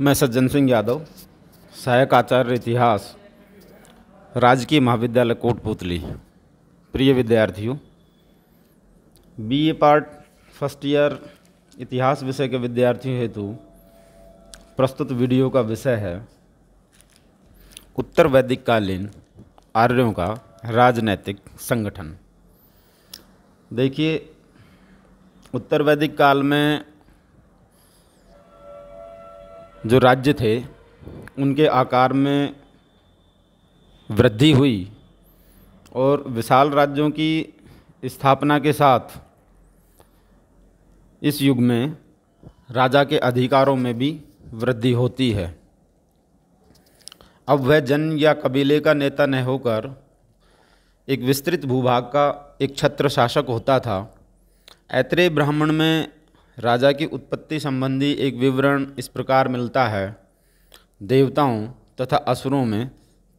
मैं सज्जन सिंह यादव, सहायक आचार्य इतिहास, राजकीय महाविद्यालय कोटपुतली। प्रिय विद्यार्थियों, बीए पार्ट फर्स्ट ईयर इतिहास विषय के विद्यार्थियों हेतु प्रस्तुत वीडियो का विषय है उत्तर वैदिक कालीन आर्यों का राजनैतिक संगठन। देखिए, उत्तर वैदिक काल में जो राज्य थे उनके आकार में वृद्धि हुई और विशाल राज्यों की स्थापना के साथ इस युग में राजा के अधिकारों में भी वृद्धि होती है। अब वह जन या कबीले का नेता न होकर एक विस्तृत भूभाग का एक छत्र शासक होता था। ऐत्रेय ब्राह्मण में राजा की उत्पत्ति संबंधी एक विवरण इस प्रकार मिलता है। देवताओं तथा असुरों में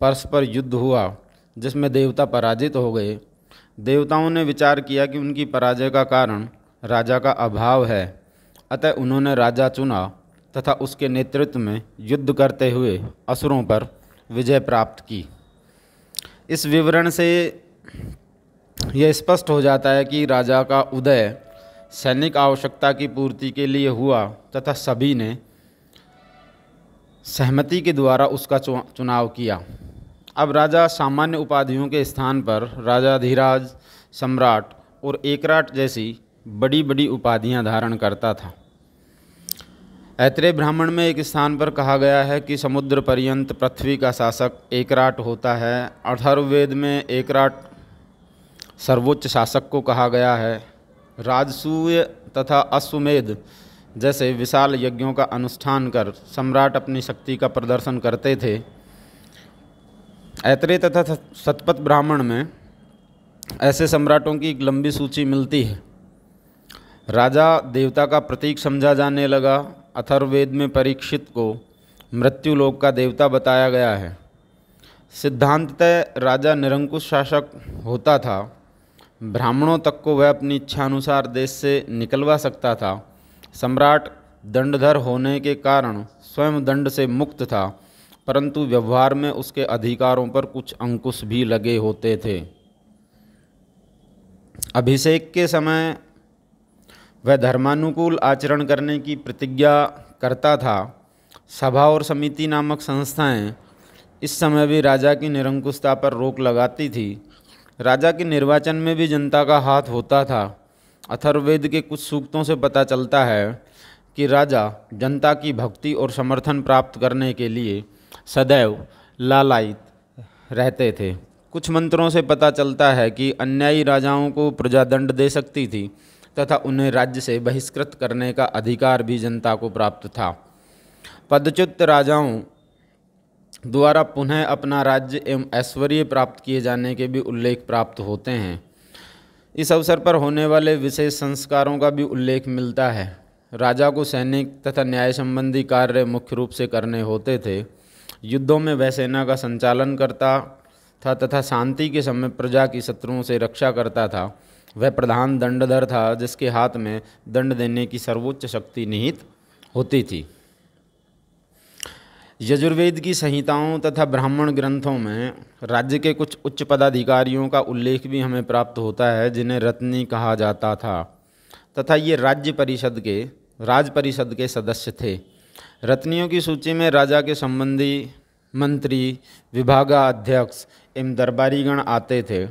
परस्पर युद्ध हुआ जिसमें देवता पराजित हो गए। देवताओं ने विचार किया कि उनकी पराजय का कारण राजा का अभाव है, अतः उन्होंने राजा चुना तथा उसके नेतृत्व में युद्ध करते हुए असुरों पर विजय प्राप्त की। इस विवरण से यह स्पष्ट हो जाता है कि राजा का उदय सैनिक आवश्यकता की पूर्ति के लिए हुआ तथा सभी ने सहमति के द्वारा उसका चुनाव किया। अब राजा सामान्य उपाधियों के स्थान पर राजाधिराज, सम्राट और एकराट जैसी बड़ी बड़ी उपाधियां धारण करता था। ऐत्रेय ब्राह्मण में एक स्थान पर कहा गया है कि समुद्र पर्यंत पृथ्वी का शासक एकराट होता है। अथर्ववेद में एकराट सर्वोच्च शासक को कहा गया है। राजसूय तथा अश्वमेध जैसे विशाल यज्ञों का अनुष्ठान कर सम्राट अपनी शक्ति का प्रदर्शन करते थे। ऐत्रेय तथा शतपथ ब्राह्मण में ऐसे सम्राटों की एक लंबी सूची मिलती है। राजा देवता का प्रतीक समझा जाने लगा। अथर्ववेद में परीक्षित को मृत्युलोक का देवता बताया गया है। सिद्धांततः राजा निरंकुश शासक होता था। ब्राह्मणों तक को वह अपनी इच्छानुसार देश से निकलवा सकता था। सम्राट दंडधर होने के कारण स्वयं दंड से मुक्त था, परंतु व्यवहार में उसके अधिकारों पर कुछ अंकुश भी लगे होते थे। अभिषेक के समय वह धर्मानुकूल आचरण करने की प्रतिज्ञा करता था। सभा और समिति नामक संस्थाएं इस समय भी राजा की निरंकुशता पर रोक लगाती थी। राजा के निर्वाचन में भी जनता का हाथ होता था। अथर्ववेद के कुछ सूक्तों से पता चलता है कि राजा जनता की भक्ति और समर्थन प्राप्त करने के लिए सदैव लालायित रहते थे। कुछ मंत्रों से पता चलता है कि अन्यायी राजाओं को प्रजा दंड दे सकती थी तथा उन्हें राज्य से बहिष्कृत करने का अधिकार भी जनता को प्राप्त था। पदच्युत राजाओं द्वारा पुनः अपना राज्य एवं ऐश्वर्य प्राप्त किए जाने के भी उल्लेख प्राप्त होते हैं। इस अवसर पर होने वाले विशेष संस्कारों का भी उल्लेख मिलता है। राजा को सैनिक तथा न्याय संबंधी कार्य मुख्य रूप से करने होते थे। युद्धों में वह सेना का संचालन करता था तथा शांति के समय प्रजा की शत्रुओं से रक्षा करता था। वह प्रधान दंडधर था जिसके हाथ में दंड देने की सर्वोच्च शक्ति निहित होती थी। यजुर्वेद की संहिताओं तथा ब्राह्मण ग्रंथों में राज्य के कुछ उच्च पदाधिकारियों का उल्लेख भी हमें प्राप्त होता है जिन्हें रत्नी कहा जाता था तथा ये राज परिषद के सदस्य थे। रत्नियों की सूची में राजा के संबंधी मंत्री, विभागाध्यक्ष एवं दरबारीगण आते थे।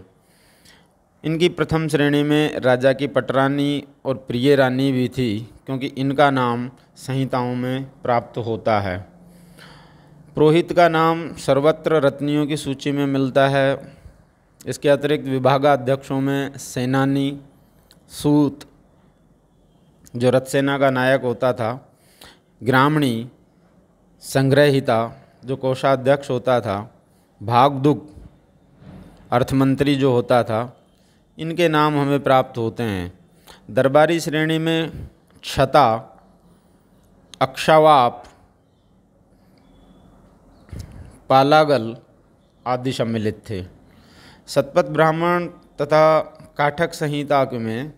इनकी प्रथम श्रेणी में राजा की पटरानी और प्रिय रानी भी थी, क्योंकि इनका नाम संहिताओं में प्राप्त होता है। पुरोहित का नाम सर्वत्र रत्नियों की सूची में मिलता है। इसके अतिरिक्त विभागाध्यक्षों में सेनानी, सूत जो रथ सेना का नायक होता था, ग्रामणी, संग्रहिता जो कोषाध्यक्ष होता था, भागदुक अर्थमंत्री जो होता था, इनके नाम हमें प्राप्त होते हैं। दरबारी श्रेणी में क्षता, अक्षावाप, पालागल आदि सम्मिलित थे। शतपथ ब्राह्मण तथा काठक संहिता में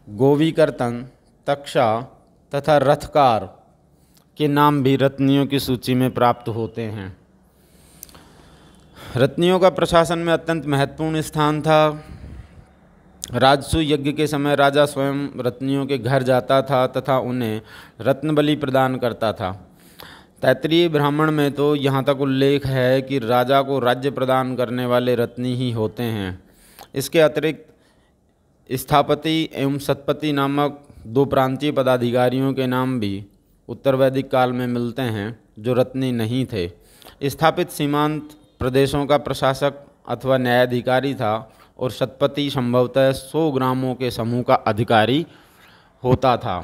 गोवीकर्तन, तक्षा तथा रथकार के नाम भी रत्नियों की सूची में प्राप्त होते हैं। रत्नियों का प्रशासन में अत्यंत महत्वपूर्ण स्थान था। राजसूय यज्ञ के समय राजा स्वयं रत्नियों के घर जाता था तथा उन्हें रत्न बलि प्रदान करता था। तैत्तिरीय ब्राह्मण में तो यहाँ तक उल्लेख है कि राजा को राज्य प्रदान करने वाले रत्नी ही होते हैं। इसके अतिरिक्त स्थापति एवं सतपति नामक दो प्रांतीय पदाधिकारियों के नाम भी उत्तर वैदिक काल में मिलते हैं जो रत्नी नहीं थे। स्थापित सीमांत प्रदेशों का प्रशासक अथवा न्यायाधिकारी था और शतपति संभवतः 100 ग्रामों के समूह का अधिकारी होता था।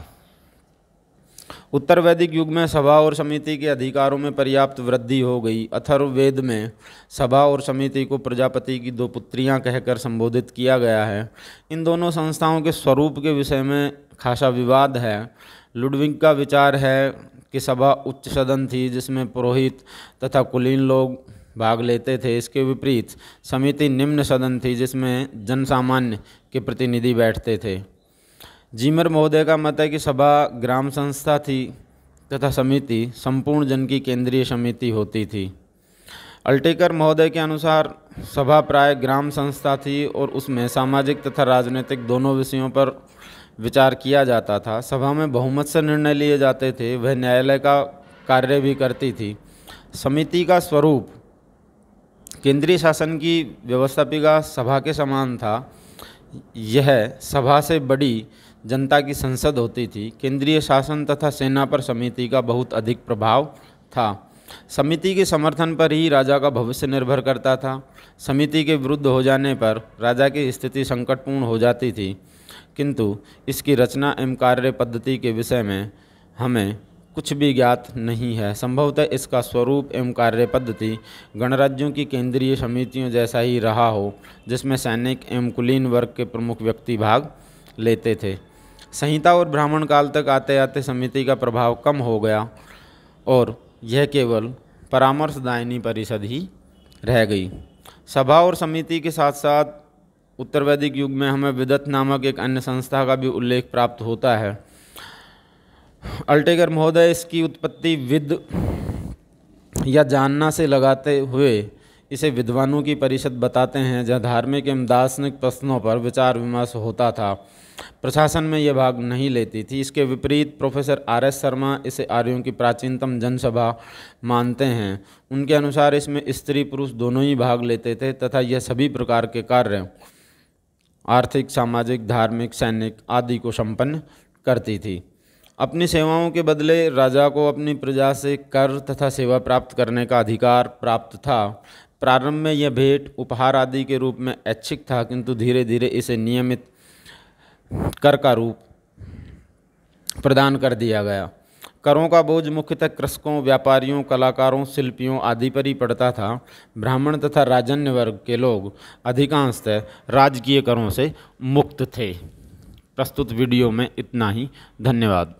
उत्तर वैदिक युग में सभा और समिति के अधिकारों में पर्याप्त वृद्धि हो गई। अथर्ववेद में सभा और समिति को प्रजापति की दो पुत्रियां कहकर संबोधित किया गया है। इन दोनों संस्थाओं के स्वरूप के विषय में खासा विवाद है। लुडविग का विचार है कि सभा उच्च सदन थी जिसमें पुरोहित तथा कुलीन लोग भाग लेते थे। इसके विपरीत समिति निम्न सदन थी जिसमें जनसामान्य के प्रतिनिधि बैठते थे। जीमर महोदय का मत है कि सभा ग्राम संस्था थी तथा समिति संपूर्ण जन की केंद्रीय समिति होती थी। अल्टेकर महोदय के अनुसार सभा प्राय ग्राम संस्था थी और उसमें सामाजिक तथा राजनीतिक दोनों विषयों पर विचार किया जाता था। सभा में बहुमत से निर्णय लिए जाते थे। वह न्यायालय का कार्य भी करती थी। समिति का स्वरूप केंद्रीय शासन की व्यवस्थापिका सभा के समान था। यह सभा से बड़ी जनता की संसद होती थी। केंद्रीय शासन तथा सेना पर समिति का बहुत अधिक प्रभाव था। समिति के समर्थन पर ही राजा का भविष्य निर्भर करता था। समिति के विरुद्ध हो जाने पर राजा की स्थिति संकटपूर्ण हो जाती थी, किंतु इसकी रचना एवं कार्य पद्धति के विषय में हमें कुछ भी ज्ञात नहीं है। संभवतः इसका स्वरूप एवं कार्य पद्धति गणराज्यों की केंद्रीय समितियों जैसा ही रहा हो, जिसमें सैनिक एवं कुलीन वर्ग के प्रमुख व्यक्ति भाग लेते थे। संहिता और ब्राह्मण काल तक आते आते समिति का प्रभाव कम हो गया और यह केवल परामर्शदायिनी परिषद ही रह गई। सभा और समिति के साथ साथ उत्तर वैदिक युग में हमें विदत नामक एक अन्य संस्था का भी उल्लेख प्राप्त होता है। अल्टेकर महोदय इसकी उत्पत्ति विद या जानना से लगाते हुए इसे विद्वानों की परिषद बताते हैं, जहाँ धार्मिक एवं दार्शनिक प्रश्नों पर विचार विमर्श होता था। प्रशासन में यह भाग नहीं लेती थी। इसके विपरीत प्रोफेसर RS शर्मा इसे आर्यों की प्राचीनतम जनसभा मानते हैं। उनके अनुसार इसमें स्त्री पुरुष दोनों ही भाग लेते थे तथा यह सभी प्रकार के कार्य आर्थिक, सामाजिक, धार्मिक, सैनिक आदि को संपन्न करती थी। अपनी सेवाओं के बदले राजा को अपनी प्रजा से कर तथा सेवा प्राप्त करने का अधिकार प्राप्त था। प्रारंभ में यह भेंट, उपहार आदि के रूप में ऐच्छिक था, किंतु धीरे धीरे इसे नियमित कर का रूप प्रदान कर दिया गया। करों का बोझ मुख्यतः कृषकों, व्यापारियों, कलाकारों, शिल्पियों आदि पर ही पड़ता था। ब्राह्मण तथा राजन्य वर्ग के लोग अधिकांशतः राजकीय करों से मुक्त थे। प्रस्तुत वीडियो में इतना ही। धन्यवाद।